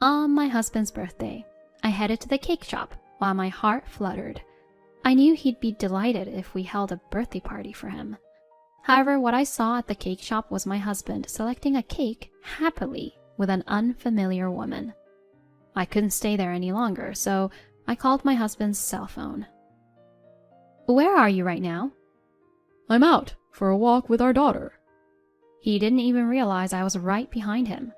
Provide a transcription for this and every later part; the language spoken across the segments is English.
On my husband's birthday, I headed to the cake shop while my heart fluttered. I knew he'd be delighted if we held a birthday party for him. However, what I saw at the cake shop was my husband selecting a cake happily with an unfamiliar woman. I couldn't stay there any longer, so I called my husband's cell phone. "Where are you right now?" "I'm out for a walk with our daughter." He didn't even realize I was right behind him.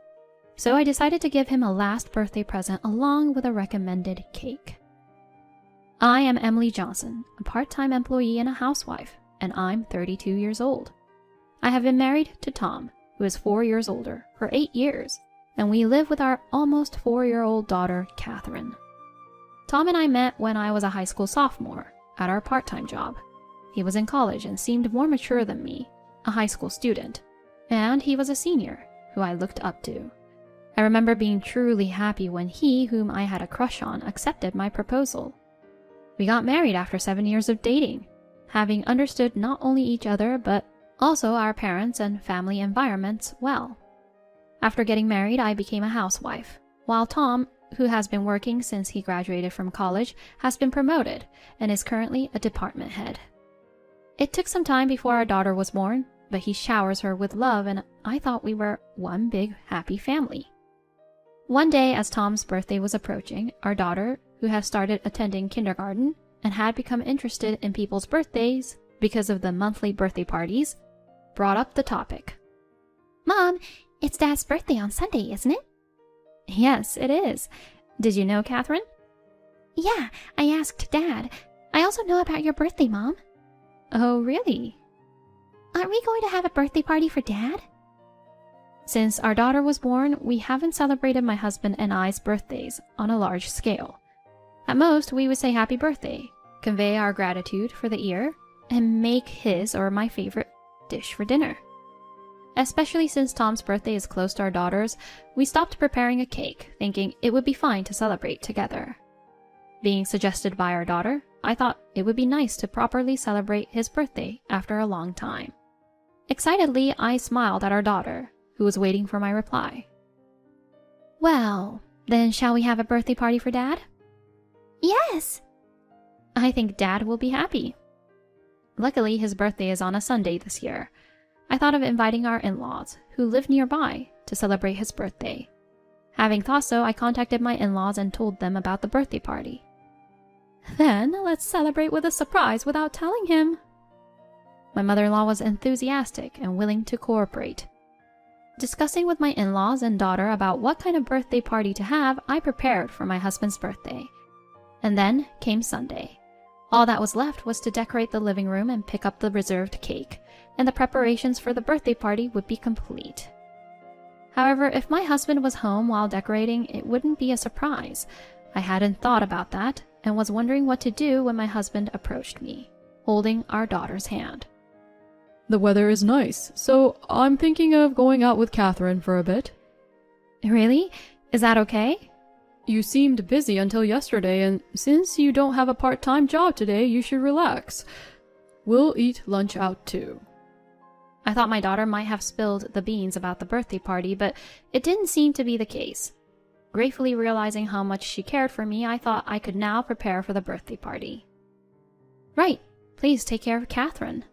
So I decided to give him a last birthday present along with a recommended cake. I am Emily Johnson, a part-time employee and a housewife, and I'm 32 years old. I have been married to Tom, who is 4 years older, for 8 years, and we live with our almost 4-year-old daughter, Catherine. Tom and I met when I was a high school sophomore at our part-time job. He was in college and seemed more mature than me, a high school student, and he was a senior, who I looked up to. I remember being truly happy when he, whom I had a crush on, accepted my proposal. We got married after 7 years of dating, having understood not only each other but also our parents and family environments well. After getting married, I became a housewife, while Tom, who has been working since he graduated from college, has been promoted and is currently a department head. It took some time before our daughter was born, but he showers her with love, and I thought we were one big happy family. One day, as Tom's birthday was approaching, our daughter, who has started attending kindergarten and had become interested in people's birthdays because of the monthly birthday parties, brought up the topic. "Mom, it's Dad's birthday on Sunday, isn't it?" "Yes, it is. Did you know, Catherine?" "Yeah, I asked Dad. I also know about your birthday, Mom." "Oh, really?" "Aren't we going to have a birthday party for Dad?" Since our daughter was born, we haven't celebrated my husband and I's birthdays on a large scale. At most, we would say happy birthday, convey our gratitude for the year, and make his or my favorite dish for dinner. Especially since Tom's birthday is close to our daughter's, we stopped preparing a cake, thinking it would be fine to celebrate together. Being suggested by our daughter, I thought it would be nice to properly celebrate his birthday after a long time. Excitedly, I smiled at our daughter, who was waiting for my reply. "Well, then shall we have a birthday party for Dad?" "Yes." "I think Dad will be happy." Luckily, his birthday is on a Sunday this year. I thought of inviting our in-laws, who live nearby, to celebrate his birthday. Having thought so, I contacted my in-laws and told them about the birthday party. "Then let's celebrate with a surprise without telling him." My mother-in-law was enthusiastic and willing to cooperate. Discussing with my in-laws and daughter about what kind of birthday party to have, I prepared for my husband's birthday. And then came Sunday. All that was left was to decorate the living room and pick up the reserved cake, and the preparations for the birthday party would be complete. However, if my husband was home while decorating, it wouldn't be a surprise. I hadn't thought about that and was wondering what to do when my husband approached me, holding our daughter's hand. "The weather is nice, so I'm thinking of going out with Catherine for a bit." "Really? Is that okay?" "You seemed busy until yesterday, and since you don't have a part-time job today, you should relax. We'll eat lunch out too." I thought my daughter might have spilled the beans about the birthday party, but it didn't seem to be the case. Gratefully realizing how much she cared for me, I thought I could now prepare for the birthday party. "Right, please take care of Catherine."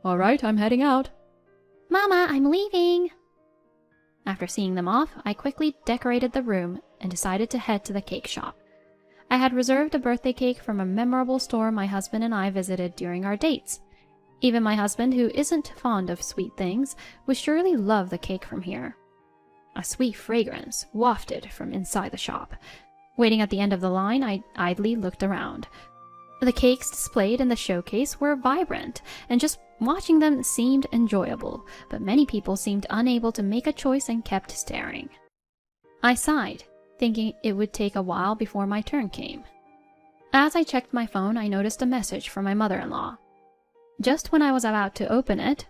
"All right, I'm heading out." "Mama, I'm leaving." After seeing them off, I quickly decorated the room and decided to head to the cake shop. I had reserved a birthday cake from a memorable store my husband and I visited during our dates. Even my husband, who isn't fond of sweet things, would surely love the cake from here. A sweet fragrance wafted from inside the shop. Waiting at the end of the line, I idly looked around. The cakes displayed in the showcase were vibrant, and just watching them seemed enjoyable, but many people seemed unable to make a choice and kept staring. I sighed, thinking it would take a while before my turn came. As I checked my phone, I noticed a message from my mother-in-law. Just when I was about to open it,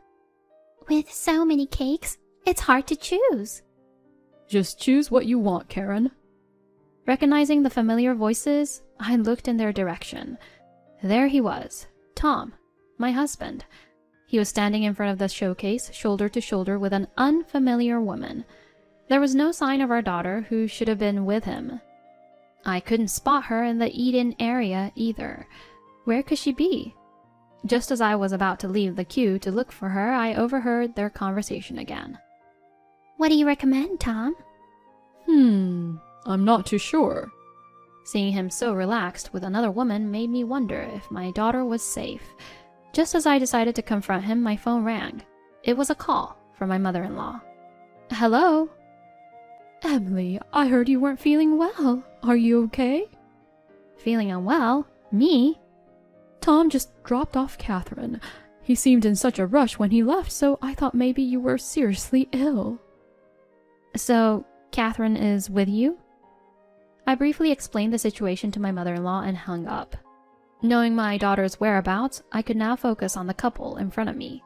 "With so many cakes, it's hard to choose." "Just choose what you want, Karen." Recognizing the familiar voices, I looked in their direction. There he was, Tom, my husband. He was standing in front of the showcase, shoulder to shoulder with an unfamiliar woman. There was no sign of our daughter, who should have been with him. I couldn't spot her in the Eden area either. Where could she be? Just as I was about to leave the queue to look for her, I overheard their conversation again. What do you recommend, Tom? I'm not too sure. Seeing him so relaxed with another woman made me wonder if my daughter was safe. Just as I decided to confront him, my phone rang. It was a call from my mother-in-law. Hello? Emily, I heard you weren't feeling well. Are you okay? Feeling unwell? Me? Tom just dropped off Catherine. He seemed in such a rush when he left, so I thought maybe you were seriously ill. So, Catherine is with you? I briefly explained the situation to my mother-in-law and hung up. Knowing my daughter's whereabouts, I could now focus on the couple in front of me.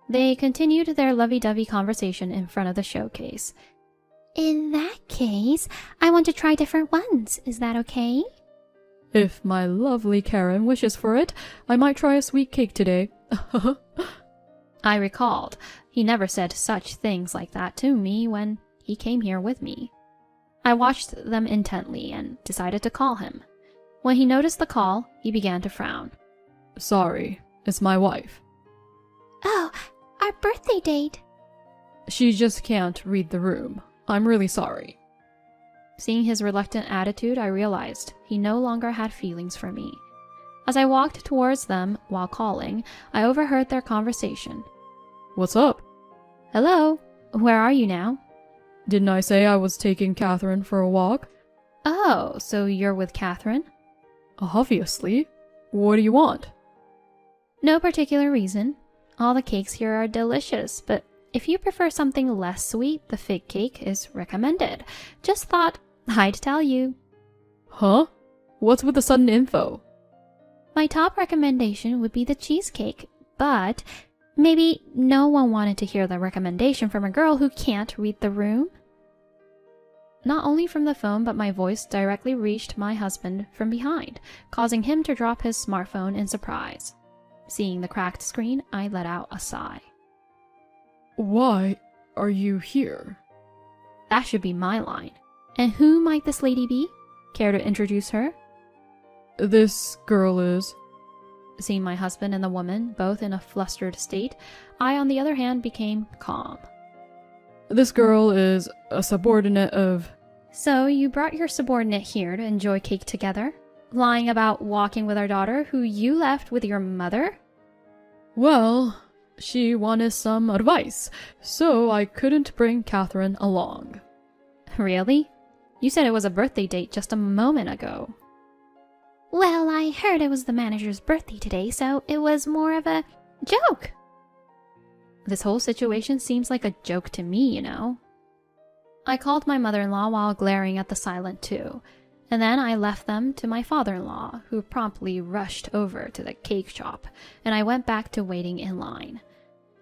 They continued their lovey-dovey conversation in front of the showcase. In that case, I want to try different ones. Is that okay? If my lovely Karen wishes for it, I might try a sweet cake today. I recalled. He never said such things like that to me when he came here with me. I watched them intently and decided to call him. When he noticed the call, he began to frown. Sorry, it's my wife. Oh, our birthday date. She just can't read the room. I'm really sorry. Seeing his reluctant attitude, I realized he no longer had feelings for me. As I walked towards them while calling, I overheard their conversation. What's up? Hello? Where are you now? Didn't I say I was taking Catherine for a walk? Oh, so you're with Catherine? Obviously. What do you want? No particular reason. All the cakes here are delicious, but if you prefer something less sweet, the fig cake is recommended. Just thought I'd tell you. Huh? What's with the sudden info? My top recommendation would be the cheesecake, but maybe no one wanted to hear the recommendation from a girl who can't read the room? Not only from the phone, but my voice directly reached my husband from behind, causing him to drop his smartphone in surprise. Seeing the cracked screen, I let out a sigh. Why are you here? That should be my line. And who might this lady be? Care to introduce her? This girl is... Seeing my husband and the woman both in a flustered state, I, on the other hand, became calm. This girl is a subordinate of... So you brought your subordinate here to enjoy cake together? Lying about walking with our daughter, who you left with your mother? Well, she wanted some advice, so I couldn't bring Catherine along. Really? You said it was a birthday date just a moment ago. Well, I heard it was the manager's birthday today, so it was more of a joke. This whole situation seems like a joke to me, you know. I called my mother-in-law while glaring at the silent two, and then I left them to my father-in-law, who promptly rushed over to the cake shop, and I went back to waiting in line.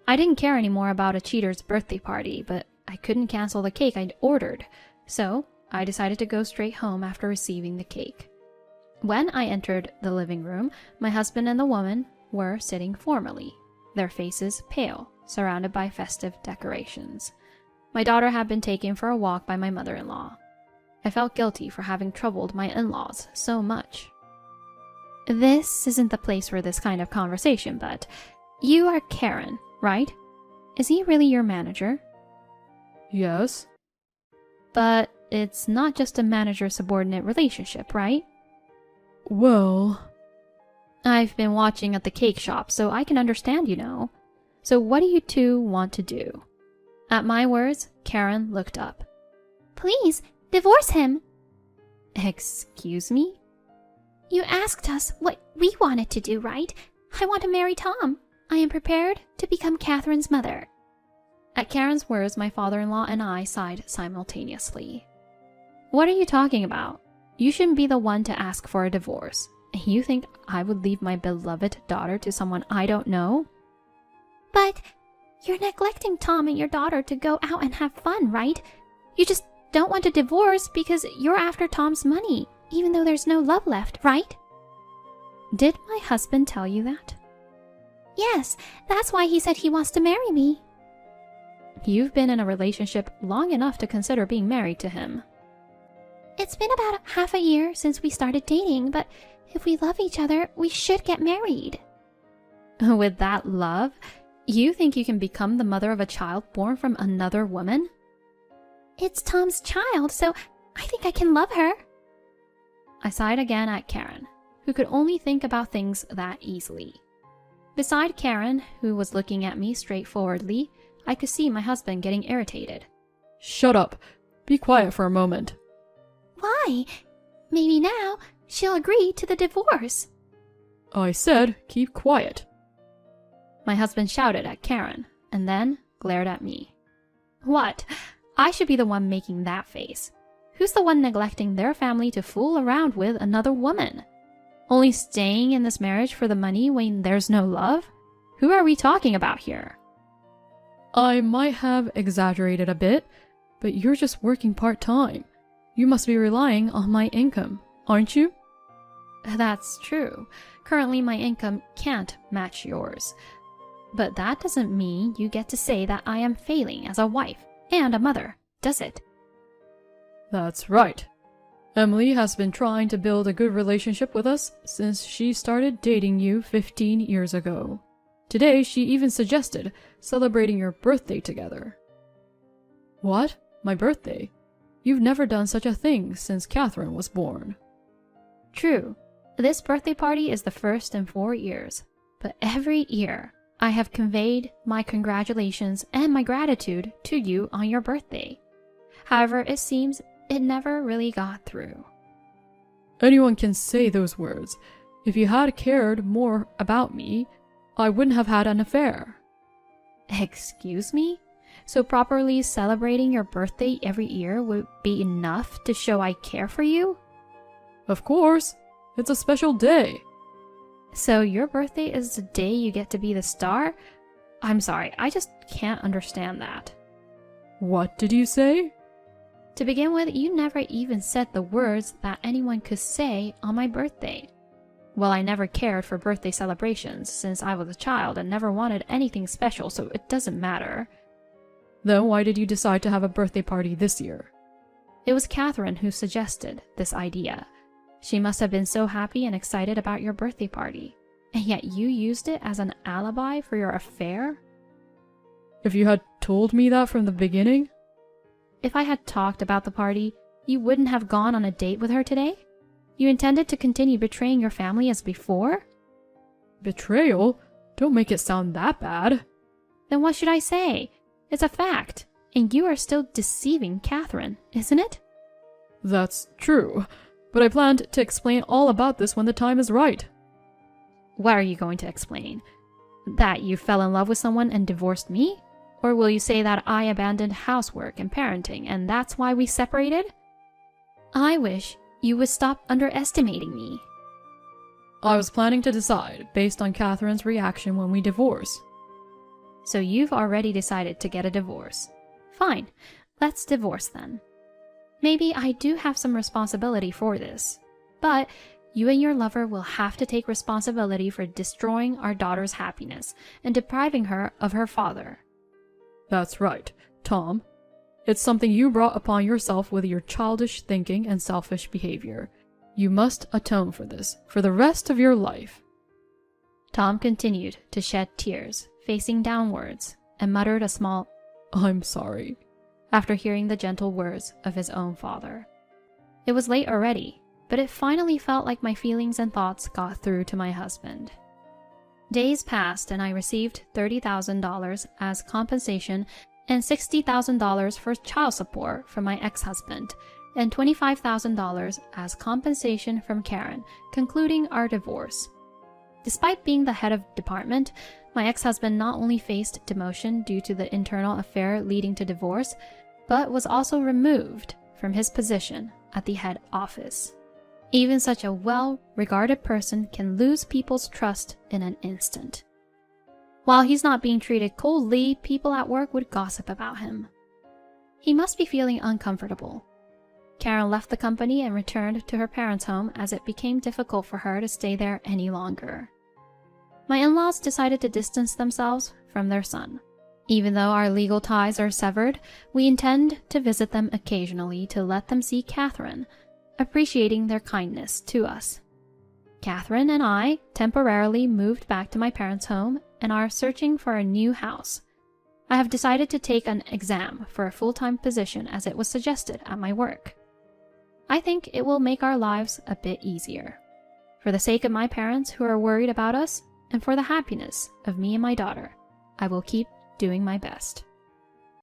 I didn't care anymore about a cheater's birthday party, but I couldn't cancel the cake I'd ordered, so I decided to go straight home after receiving the cake. When I entered the living room, my husband and the woman were sitting formally, their faces pale, surrounded by festive decorations. My daughter had been taken for a walk by my mother-in-law. I felt guilty for having troubled my in-laws so much. This isn't the place for this kind of conversation, but you are Karen, right? Is he really your manager? Yes. But it's not just a manager-subordinate relationship, right? Well... I've been watching at the cake shop, so I can understand, you know. So what do you two want to do? At my words, Karen looked up. Please, divorce him. Excuse me? You asked us what we wanted to do, right? I want to marry Tom. I am prepared to become Catherine's mother. At Karen's words, my father-in-law and I sighed simultaneously. What are you talking about? You shouldn't be the one to ask for a divorce. You think I would leave my beloved daughter to someone I don't know? But you're neglecting Tom and your daughter to go out and have fun, right? You just don't want a divorce because you're after Tom's money, even though there's no love left, right? Did my husband tell you that? Yes, that's why he said he wants to marry me. You've been in a relationship long enough to consider being married to him. It's been about half a year since we started dating, but if we love each other, we should get married. With that love, you think you can become the mother of a child born from another woman? It's Tom's child, so I think I can love her. I sighed again at Karen, who could only think about things that easily. Beside Karen, who was looking at me straightforwardly, I could see my husband getting irritated. Shut up. Be quiet for a moment. Why? Maybe now she'll agree to the divorce. I said keep quiet. My husband shouted at Karen, and then glared at me. What? I should be the one making that face. Who's the one neglecting their family to fool around with another woman? Only staying in this marriage for the money when there's no love? Who are we talking about here? I might have exaggerated a bit, but you're just working part-time. You must be relying on my income, aren't you? That's true. Currently, my income can't match yours. But that doesn't mean you get to say that I am failing as a wife and a mother, does it? That's right. Emily has been trying to build a good relationship with us since she started dating you 15 years ago. Today, she even suggested celebrating your birthday together. What? My birthday? You've never done such a thing since Catherine was born. True. This birthday party is the first in 4 years. But every year, I have conveyed my congratulations and my gratitude to you on your birthday. However, it seems it never really got through. Anyone can say those words. If you had cared more about me, I wouldn't have had an affair. Excuse me? So properly celebrating your birthday every year would be enough to show I care for you? Of course. It's a special day. So your birthday is the day you get to be the star? I'm sorry, I just can't understand that. What did you say? To begin with, you never even said the words that anyone could say on my birthday. Well, I never cared for birthday celebrations since I was a child and never wanted anything special, so it doesn't matter. Then why did you decide to have a birthday party this year? It was Catherine who suggested this idea. She must have been so happy and excited about your birthday party. And yet you used it as an alibi for your affair? If you had told me that from the beginning? If I had talked about the party, you wouldn't have gone on a date with her today? You intended to continue betraying your family as before? Betrayal? Don't make it sound that bad. Then what should I say? It's a fact. And you are still deceiving Catherine, isn't it? That's true. But I planned to explain all about this when the time is right. What are you going to explain? That you fell in love with someone and divorced me? Or will you say that I abandoned housework and parenting and that's why we separated? I wish you would stop underestimating me. I was planning to decide based on Catherine's reaction when we divorce. So you've already decided to get a divorce. Fine, let's divorce then. Maybe I do have some responsibility for this, but you and your lover will have to take responsibility for destroying our daughter's happiness and depriving her of her father. That's right, Tom. It's something you brought upon yourself with your childish thinking and selfish behavior. You must atone for this for the rest of your life. Tom continued to shed tears, facing downwards, and muttered a small, "I'm sorry," after hearing the gentle words of his own father. It was late already, but it finally felt like my feelings and thoughts got through to my husband. Days passed and I received $30,000 as compensation and $60,000 for child support from my ex-husband and $25,000 as compensation from Karen, concluding our divorce. Despite being the head of department, my ex-husband not only faced demotion due to the internal affair leading to divorce, but was also removed from his position at the head office. Even such a well-regarded person can lose people's trust in an instant. While he's not being treated coldly, people at work would gossip about him. He must be feeling uncomfortable. Karen left the company and returned to her parents' home as it became difficult for her to stay there any longer. My in-laws decided to distance themselves from their son, Even though our legal ties are severed, we intend to visit them occasionally to let them see Catherine, appreciating their kindness to us. Catherine and I temporarily moved back to my parents' home and are searching for a new house. I have decided to take an exam for a full-time position as it was suggested at my work. I think it will make our lives a bit easier. For the sake of my parents who are worried about us, and for the happiness of me and my daughter, I will keep doing my best.